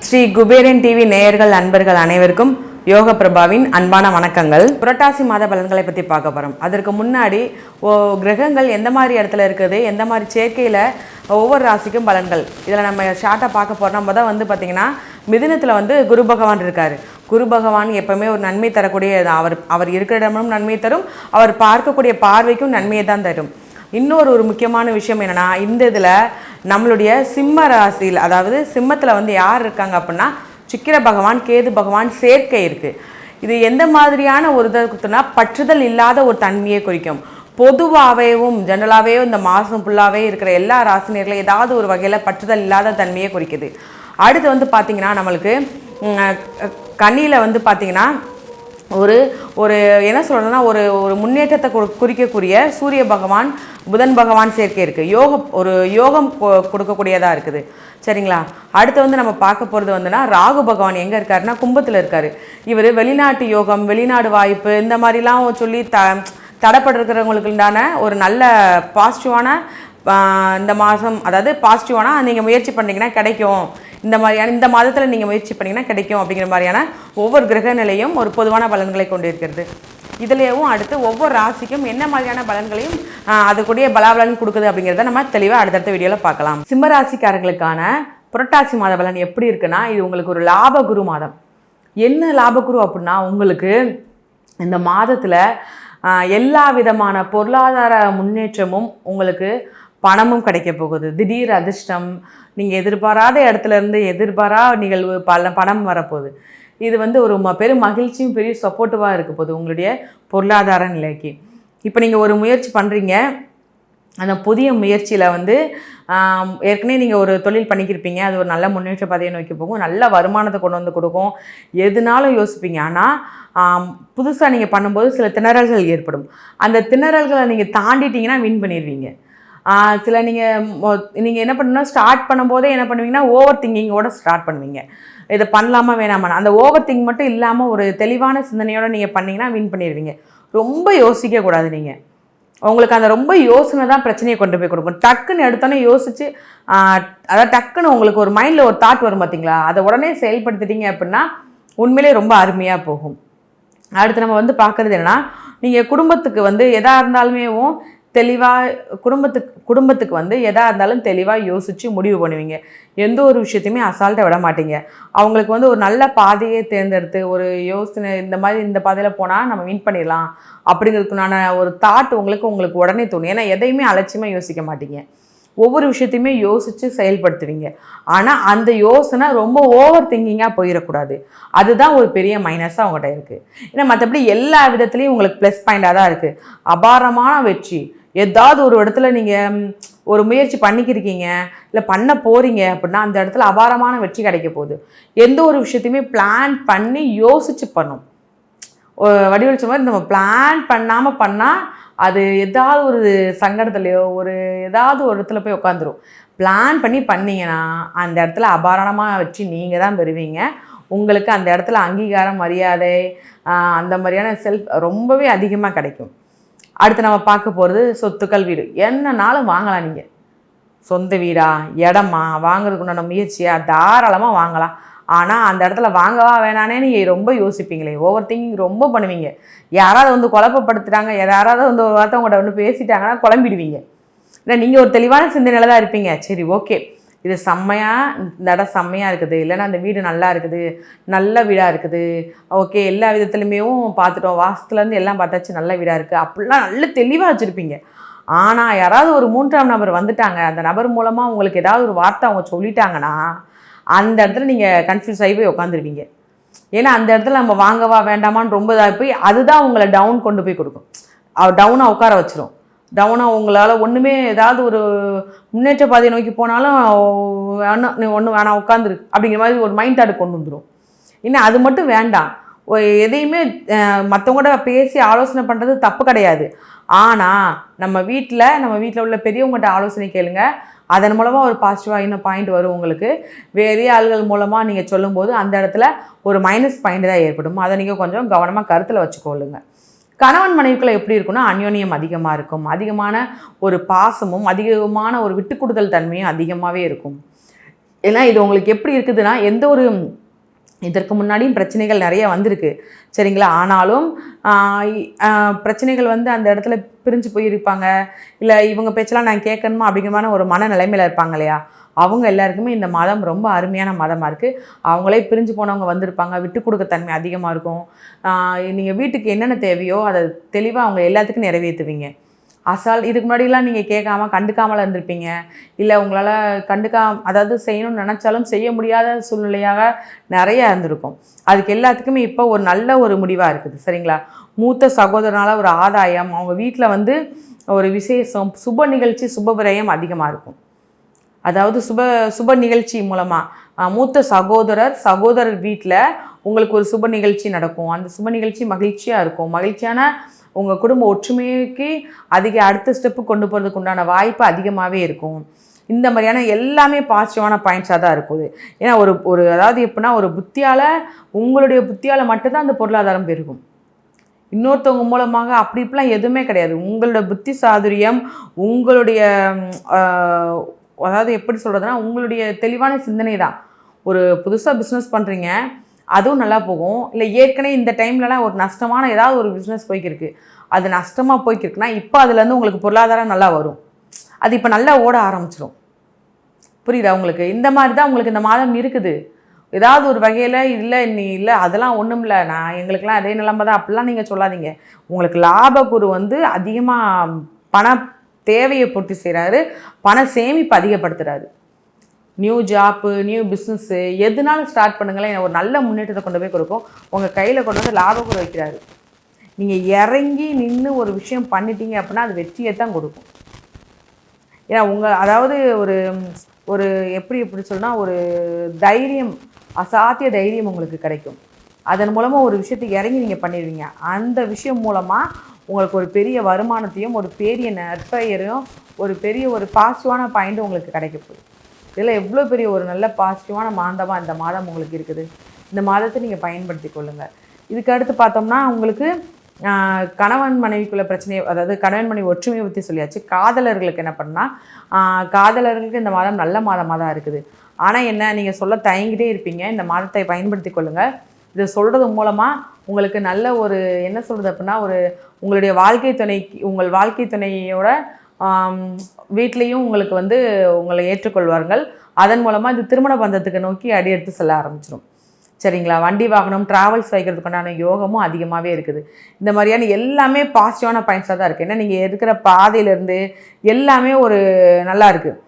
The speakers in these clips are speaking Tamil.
ஸ்ரீ குபேரன் டிவி நேயர்கள் அன்பர்கள் அனைவருக்கும் யோக பிரபாவின் அன்பான வணக்கங்கள். புரட்டாசி மாத பலன்களை பற்றி பார்க்க போகிறோம். அதற்கு முன்னாடி கிரகங்கள் எந்த மாதிரி இடத்துல இருக்குது, எந்த மாதிரி சேர்க்கையில் ஒவ்வொரு ராசிக்கும் பலன்கள், இதில் நம்ம ஷார்ட்டாக பார்க்க போகிறோம். நம்ம தான் பார்த்திங்கன்னா மிதுனத்தில் குரு பகவான் இருக்கார். குரு பகவான் எப்போவுமே ஒரு நன்மை தரக்கூடிய, அவர் இருக்கிற இடமும் நன்மை தரும், அவர் பார்க்கக்கூடிய பார்வைக்கும் நன்மையை தான் தரும். இன்னொரு முக்கியமான விஷயம் என்னென்னா, இந்த இதில் நம்மளுடைய சிம்ம ராசியில், அதாவது சிம்மத்தில் யார் இருக்காங்க அப்படின்னா சுக்கிர பகவான், கேது பகவான் சேர்க்கை இருக்குது. இது எந்த மாதிரியான ஒரு இதை கொடுத்தோன்னா, பற்றுதல் இல்லாத ஒரு தன்மையை குறிக்கும். பொதுவாகவும் ஜென்ரலாகவே இந்த மாதம் ஃபுல்லாகவே இருக்கிற எல்லா ராசினியர்களும் ஏதாவது ஒரு வகையில் பற்றுதல் இல்லாத தன்மையை குறிக்குது. அடுத்து பார்த்திங்கன்னா நம்மளுக்கு கண்ணியில் பார்த்திங்கன்னா ஒரு என்ன சொல்கிறதுனா ஒரு முன்னேற்றத்தை குறிக்கக்கூடிய சூரிய பகவான், புதன் பகவான் சேர்க்கை இருக்குது. யோகம் கொடுக்கக்கூடியதாக இருக்குது. சரிங்களா? அடுத்து நம்ம பார்க்க போகிறது ராகு பகவான் எங்கே இருக்காருன்னா கும்பத்தில் இருக்கார். இவர் வெளிநாட்டு யோகம், வெளிநாடு வாய்ப்பு இந்த மாதிரிலாம் சொல்லி தடைப்பட்டிருக்கிறவங்களுக்கு உண்டான ஒரு நல்ல பாசிட்டிவான இந்த மாதம், அதாவது பாசிட்டிவான நீங்கள் முயற்சி பண்ணிங்கன்னா கிடைக்கும், இந்த மாதத்தில் நீங்கள் முயற்சி பண்ணிங்கன்னா கிடைக்கும் அப்படிங்கிற மாதிரியான ஒவ்வொரு கிரக நிலையும் ஒரு பொதுவான பலன்களை கொண்டு இருக்கிறது. இதுலேயும் அடுத்து ஒவ்வொரு ராசிக்கும் என்ன மாதிரியான பலன்களையும் அதுக்குரிய பலாபலன் கொடுக்குது அப்படிங்கிறத நம்ம தெளிவாக அடுத்தடுத்த வீடியோவில் பார்க்கலாம். சிம்ம ராசிக்காரர்களுக்கான புரட்டாசி மாத பலன் எப்படி இருக்குன்னா, இது உங்களுக்கு ஒரு லாபகுரு மாதம். என்ன லாபகுரு அப்படின்னா, உங்களுக்கு இந்த மாதத்தில் எல்லா விதமான பொருளாதார முன்னேற்றமும், உங்களுக்கு பணமும் கிடைக்க போகுது. திடீர் அதிர்ஷ்டம், நீங்கள் எதிர்பாராத இடத்துலேருந்து எதிர்பாரா நிகழ்வு, பணம் வரப்போகுது. இது ஒரு பெரும் மகிழ்ச்சியும் பெரிய சப்போர்ட்டிவாக இருக்க போகுது உங்களுடைய பொருளாதார நிலைக்கு. இப்போ நீங்கள் ஒரு முயற்சி பண்ணுறீங்க, அந்த புதிய முயற்சியில் ஏற்கனவே நீங்கள் ஒரு தொழில் பண்ணிக்கிருப்பீங்க, அது ஒரு நல்ல முன்னேற்ற பாதையை நோக்கி போகும், நல்ல வருமானத்தை கொண்டு கொடுக்கும், எதுனாலும் யோசிப்பீங்க. ஆனால் புதுசாக நீங்கள் பண்ணும்போது சில திணறல்கள் ஏற்படும். அந்த திணறல்களை நீங்கள் தாண்டிட்டிங்கன்னா வின் பண்ணிடுவீங்க. சில நீங்கள் என்ன பண்ணணும்னா, ஸ்டார்ட் பண்ணும்போதே என்ன பண்ணுவீங்கன்னா ஓவர் திங்கிங்கோடு ஸ்டார்ட் பண்ணுவீங்க. இதை பண்ணலாமா வேணாமா, அந்த ஓவர் திங்க் மட்டும் இல்லாமல் ஒரு தெளிவான சிந்தனையோடு நீங்கள் பண்ணிங்கன்னா வின் பண்ணிடுவீங்க. ரொம்ப யோசிக்கக்கூடாது. நீங்கள் உங்களுக்கு அந்த ரொம்ப யோசனை தான் பிரச்சனையை கொண்டு போய் கொடுக்கும். டக்குன்னு எடுத்தோன்னே யோசித்து, அதாவது டக்குன்னு உங்களுக்கு ஒரு மைண்டில் ஒரு தாட் வரும் பார்த்தீங்களா, அதை உடனே செயல்படுத்திட்டீங்க அப்படின்னா உண்மையிலே ரொம்ப அருமையாக போகும். அடுத்து நம்ம பார்க்குறது என்னென்னா, நீங்கள் குடும்பத்துக்கு எதாக இருந்தாலுமே தெளிவாக குடும்பத்துக்கு எதாக இருந்தாலும் தெளிவாக யோசித்து முடிவு பண்ணுவீங்க. எந்த ஒரு விஷயத்தையுமே அசால்ட்டாக விட மாட்டீங்க. அவங்களுக்கு ஒரு நல்ல பாதையை தேர்ந்தெடுத்து ஒரு யோசனை, இந்த பாதையில் போனால் நம்ம வின் பண்ணிடலாம் அப்படிங்கிறதுக்குனான ஒரு தாட் உங்களுக்கு உடனே தோணும். ஏன்னா எதையுமே அலட்சியமாக யோசிக்க மாட்டீங்க. ஒவ்வொரு விஷயத்தையுமே யோசித்து செயல்படுத்துவீங்க. ஆனால் அந்த யோசனை ரொம்ப ஓவர் திங்கிங்காக போயிடக்கூடாது. அதுதான் ஒரு பெரிய மைனஸாக அவங்கள்ட்ட இருக்குது. ஏன்னா மற்றபடி எல்லா விதத்துலேயும் உங்களுக்கு ப்ளஸ் பாயிண்டாக தான் இருக்குது. அபாரமான வெற்றி, ஏதாவது ஒரு இடத்துல நீங்கள் ஒரு முயற்சி பண்ணிக்கிருக்கீங்க, இல்லை பண்ண போகிறீங்க அப்படின்னா அந்த இடத்துல அபாரமான வெற்றி கிடைக்க போகுது. எந்த ஒரு விஷயத்தையுமே பிளான் பண்ணி யோசித்து பண்ணும். வடிவழிச்ச மாதிரி நம்ம பிளான் பண்ணாமல் பண்ணால் அது ஏதாவது ஒரு சங்கடத்துலையோ ஏதாவது ஒரு இடத்துல போய் உட்காந்துரும். பிளான் பண்ணி பண்ணிங்கன்னா அந்த இடத்துல அபாரணமாக வச்சு நீங்கள் தான் பெறுவீங்க. உங்களுக்கு அந்த இடத்துல அங்கீகாரம், மரியாதை, அந்த மாதிரியான ரொம்பவே அதிகமாக கிடைக்கும். அடுத்து நம்ம பார்க்க போகிறது சொத்துக்கள், வீடு. என்னன்னாலும் வாங்கலாம். நீங்கள் சொந்த வீடா, இடமா வாங்குறதுக்கு உண்டான முயற்சியாக தாராளமாக வாங்கலாம். ஆனால் அந்த இடத்துல வாங்கவா வேணானே நீங்கள் ரொம்ப யோசிப்பீங்களே, ஓவர் திங்கிங் ரொம்ப பண்ணுவீங்க. யாராவது குழப்பப்படுத்துகிறாங்க, யாராவது ஒரு வார்த்தை உங்கள்கிட்ட பேசிட்டாங்கன்னா குழம்பிடுவீங்க. இல்லை, நீங்கள் ஒரு தெளிவான சிந்தனையில் தான் இருப்பீங்க. சரி, ஓகே, இது செம்மையாக, இந்த இடம் செம்மையாக இருக்குது, இல்லைன்னா அந்த வீடு நல்லா இருக்குது, நல்ல வீடாக இருக்குது, ஓகே, எல்லா விதத்துலையுமே பார்த்துட்டோம், வாஸ்துலேருந்து எல்லாம் பார்த்தாச்சு, நல்ல வீடாக இருக்குது, அப்படிலாம் நல்ல தெளிவாக வச்சுருப்பீங்க. ஆனால் யாராவது ஒரு மூன்றாம் நபர் வந்துட்டாங்க, அந்த நபர் மூலமாக உங்களுக்கு ஏதாவது ஒரு வார்த்தை அவங்க சொல்லிட்டாங்கன்னா அந்த இடத்துல நீங்கள் கன்ஃபியூஸ் ஆகி போய் உட்காந்துருவீங்க. ஏன்னா அந்த இடத்துல நம்ம வாங்கவா வேண்டாமான்னு ரொம்ப இதாக போய் அதுதான் உங்களை டவுன் கொண்டு போய் கொடுக்கும். டவுனாக உட்கார வச்சிரும். டவுனாக உங்களால் ஒன்றுமே, ஏதாவது ஒரு முன்னேற்ற பாதையை நோக்கி போனாலும் ஒன்று வேணாம், உட்காந்துரு அப்படிங்கிற மாதிரி ஒரு மைண்ட் தாட் கொண்டு வந்துடும். இன்னும் அது மட்டும் வேண்டாம், எதையுமே மற்றவங்கள்ட்ட பேசி ஆலோசனை பண்ணுறது தப்பு கிடையாது. ஆனால் நம்ம வீட்டில் உள்ள பெரியவங்கள்ட்ட ஆலோசனை கேளுங்க. அதன் மூலமாக ஒரு பாசிட்டிவாக இன்னும் பாயிண்ட் வரும் உங்களுக்கு. வேறு ஆள்கள் மூலமாக நீங்கள் சொல்லும்போது அந்த இடத்துல ஒரு மைனஸ் பாயிண்ட் தான் ஏற்படும். அதை நீங்கள் கொஞ்சம் கவனமாக கருத்தில் வச்சுக்கொள்ளுங்க. கணவன் மனைவிக்குள்ள எப்படி இருக்குன்னா அந்யோன்யம் அதிகமாக இருக்கும், அதிகமான ஒரு பாசமும் அதிகமான ஒரு விட்டு கொடுத்தல் தன்மையும் அதிகமாகவே இருக்கும். ஏன்னா இது உங்களுக்கு எப்படி இருக்குதுன்னா, எந்த ஒரு இதற்கு முன்னாடியும் பிரச்சனைகள் நிறைய வந்திருக்கு சரிங்களா. ஆனாலும் பிரச்சனைகள் வந்து அந்த இடத்துல பிரிஞ்சு போயிருப்பாங்க, இல்லை இவங்க பேச்செல்லாம் நான் கேட்கணுமா அப்படிங்கிற ஒரு மனநிலைமையில் இருப்பாங்க இல்லையா. அவங்க எல்லாருக்குமே இந்த மாதம் ரொம்ப அருமையான மாதமாக இருக்குது. அவங்களே பிரிஞ்சு போனவங்க வந்திருப்பாங்க, விட்டு கொடுக்க தன்மை அதிகமாக இருக்கும். நீங்கள் வீட்டுக்கு என்னென்ன தேவையோ அதை தெளிவாக அவங்க எல்லாத்துக்கும் நிறைவேற்றுவீங்க. இதுக்கு முன்னாடிலாம் நீங்கள் கேட்காம கண்டுக்காமல் இருந்திருப்பீங்க, இல்லை உங்களால் அதாவது செய்யணும்னு நினச்சாலும் செய்ய முடியாத சூழ்நிலையாக நிறையா இருந்திருக்கும். அதுக்கு எல்லாத்துக்குமே இப்போ ஒரு நல்ல ஒரு முடிவாக இருக்குது சரிங்களா. மூத்த சகோதரனால் ஒரு ஆதாயம், அவங்க வீட்டில் வந்து ஒரு விசேஷம், சுப நிகழ்ச்சி, சுப விரயம் அதிகமாக இருக்கும். அதாவது சுப நிகழ்ச்சி மூலமாக மூத்த சகோதரர் வீட்டில் உங்களுக்கு ஒரு சுப நிகழ்ச்சி நடக்கும். அந்த சுப நிகழ்ச்சி மகிழ்ச்சியாக இருக்கும். மகிழ்ச்சியான உங்கள் குடும்ப ஒற்றுமைக்கு அடுத்த ஸ்டெப்பு கொண்டு போகிறதுக்கு உண்டான வாய்ப்பு அதிகமாகவே இருக்கும். இந்த மாதிரியான எல்லாமே பாசிட்டிவான பாயிண்ட்ஸாக தான் இருக்குது. ஏன்னா அதாவது எப்படின்னா உங்களுடைய புத்தியால் மட்டும்தான் அந்த பொருளாதாரம் பெருகும். இன்னொருத்தவங்க மூலமாக அப்படி இப்படிலாம் எதுவுமே கிடையாது. உங்களோட புத்தி சாதுரியம், உங்களுடைய அதாவது எப்படி சொல்கிறதுனா உங்களுடைய தெளிவான சிந்தனை தான். ஒரு புதுசாக பிஸ்னஸ் பண்ணுறீங்க, அதுவும் நல்லா போகும். இல்லை ஏற்கனவே இந்த டைம்லலாம் ஒரு நஷ்டமான ஏதாவது ஒரு பிஸ்னஸ் போய்க்கிருக்கு, அது நஷ்டமாக போய்க்கிருக்குன்னா இப்போ அதுலேருந்து உங்களுக்கு பொருளாதாரம் நல்லா வரும். அது இப்போ நல்லா ஓட ஆரம்பிச்சிடும். புரியுதா உங்களுக்கு? இந்த மாதிரி தான் உங்களுக்கு இந்த மாதம் இருக்குது. ஏதாவது ஒரு வகையில் இல்லை அதெல்லாம் ஒன்றும் இல்லை, எங்களுக்கெல்லாம் அதே நிலைமை தான் அப்படிலாம் நீங்கள் சொல்லாதீங்க. உங்களுக்கு லாபக்குரு வந்து அதிகமாக பண தேவையை பூர்த்தி செய்கிறாரு, பண சேமிப்பு அதிகப்படுத்துகிறாரு. நியூ ஜாப்பு, நியூ பிஸ்னஸ்ஸு எதுனாலும் ஸ்டார்ட் பண்ணுங்களேன், ஒரு நல்ல முன்னேற்றத்தை கொண்டு போய் கொடுக்கும். உங்கள் கையில் கொண்டு வந்து லாபக்குரு வைக்கிறாரு. நீங்கள் இறங்கி நின்று ஒரு விஷயம் பண்ணிட்டீங்க அப்படின்னா அது வெற்றியை தான் கொடுக்கும். ஏன்னா அதாவது ஒரு எப்படி சொன்னால் ஒரு தைரியம், அசாத்திய தைரியம் உங்களுக்கு கிடைக்கும். அதன் மூலமாக ஒரு விஷயத்துக்கு இறங்கி நீங்கள் பண்ணிடுவீங்க. அந்த விஷயம் மூலமாக உங்களுக்கு ஒரு பெரிய வருமானத்தையும் ஒரு பெரிய நற்பெயரையும் ஒரு பெரிய ஒரு பாசிட்டிவான பாயிண்ட்டு உங்களுக்கு கிடைக்க போகுது. இதில் எவ்வளோ பெரிய ஒரு நல்ல பாசிட்டிவான மாதமாக இந்த மாதம் உங்களுக்கு இருக்குது. இந்த மாதத்தை நீங்கள் பயன்படுத்தி கொள்ளுங்கள். இதுக்கு அடுத்து பார்த்தோம்னா உங்களுக்கு கணவன் மனைவிக்குள்ள பிரச்சனை, அதாவது கணவன் மனைவி ஒற்றுமையை பற்றி சொல்லியாச்சு. காதலர்களுக்கு என்ன பண்ணால், காதலர்களுக்கு இந்த மாதம் நல்ல மாதமாக தான் இருக்குது. ஆனால் என்ன, நீங்கள் சொல்ல தயங்கிட்டே இருப்பீங்க. இந்த மாதத்தை பயன்படுத்தி கொள்ளுங்கள். இதை சொல்கிறது மூலமாக உங்களுக்கு நல்ல ஒரு என்ன சொல்கிறது அப்படின்னா உங்களுடைய உங்கள் வாழ்க்கை துணையோட வீட்லேயும் உங்களுக்கு வந்து உங்களை ஏற்றுக்கொள்வார்கள். அதன் மூலமாக இது திருமண பந்தத்துக்கு நோக்கி அடி எடுத்து செல்ல ஆரம்பிச்சிடும் சரிங்களா. வண்டி வாகனம், ட்ராவல்ஸ் வைக்கிறதுக்குண்டான யோகமும் அதிகமாகவே இருக்குது. இந்த மாதிரியான எல்லாமே பாசிட்டிவான பாயிண்ட்ஸாக தான் இருக்குது. ஏன்னா நீங்கள் இருக்கிற பாதையிலேருந்து எல்லாமே ஒரு நல்லா இருக்குது.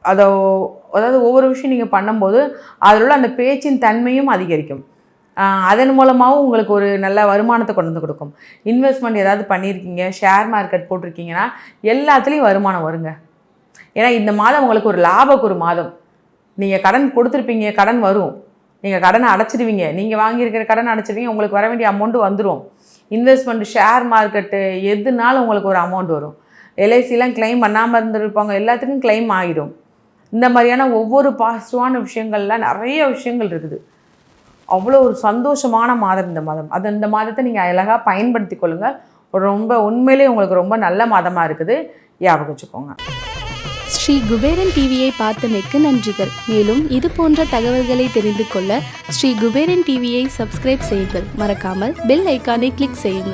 அதாவது ஒவ்வொரு விஷயம் நீங்கள் பண்ணும்போது அதில் உள்ள அந்த பேச்சின் தன்மையும் அதிகரிக்கும். அதன் மூலமாகவும் உங்களுக்கு ஒரு நல்ல வருமானத்தை கொண்டு வந்து கொடுக்கும். இன்வெஸ்ட்மெண்ட் ஏதாவது பண்ணியிருக்கீங்க, ஷேர் மார்க்கெட் போட்டிருக்கீங்கன்னா எல்லாத்துலேயும் வருமானம் வருங்க. ஏன்னா இந்த மாதம் உங்களுக்கு ஒரு லாபக்கு மாதம். நீங்கள் கடன் கொடுத்துருப்பீங்க, கடன் வரும், நீங்கள் கடனை அடைச்சிடுவீங்க, நீங்கள் வாங்கியிருக்கிற கடன் அடைச்சிடுவீங்க, உங்களுக்கு வர வேண்டிய அமௌண்ட்டு வந்துடும். இன்வெஸ்ட்மெண்ட், ஷேர் மார்க்கெட்டு எதுனாலும் உங்களுக்கு ஒரு அமௌண்ட் வரும். எல்ஐசிலாம் கிளைம் பண்ணாமல் இருந்திருப்பாங்க, எல்லாத்துக்கும் கிளைம் ஆகிடும். இந்த மாதிரியான ஒவ்வொரு பாசிட்டிவான விஷயங்கள்லாம் நிறைய விஷயங்கள் இருக்குது. அவ்வளோ ஒரு சந்தோஷமான மாதம் இந்த மாதம். இந்த மாதத்தை நீங்கள் அழகாக பயன்படுத்தி கொள்ளுங்கள். உண்மையிலே உங்களுக்கு ரொம்ப நல்ல மாதமாக இருக்குது, ஞாபகம் வச்சுக்கோங்க. ஸ்ரீ குபேரன் டிவியை பார்த்தமைக்கு நன்றிகள். மேலும் இது போன்ற தகவல்களை தெரிந்து கொள்ள ஸ்ரீ குபேரன் டிவியை சப்ஸ்கிரைப் செய்யுங்கள். மறக்காமல் பெல் ஐக்கானை கிளிக் செய்யுங்கள்.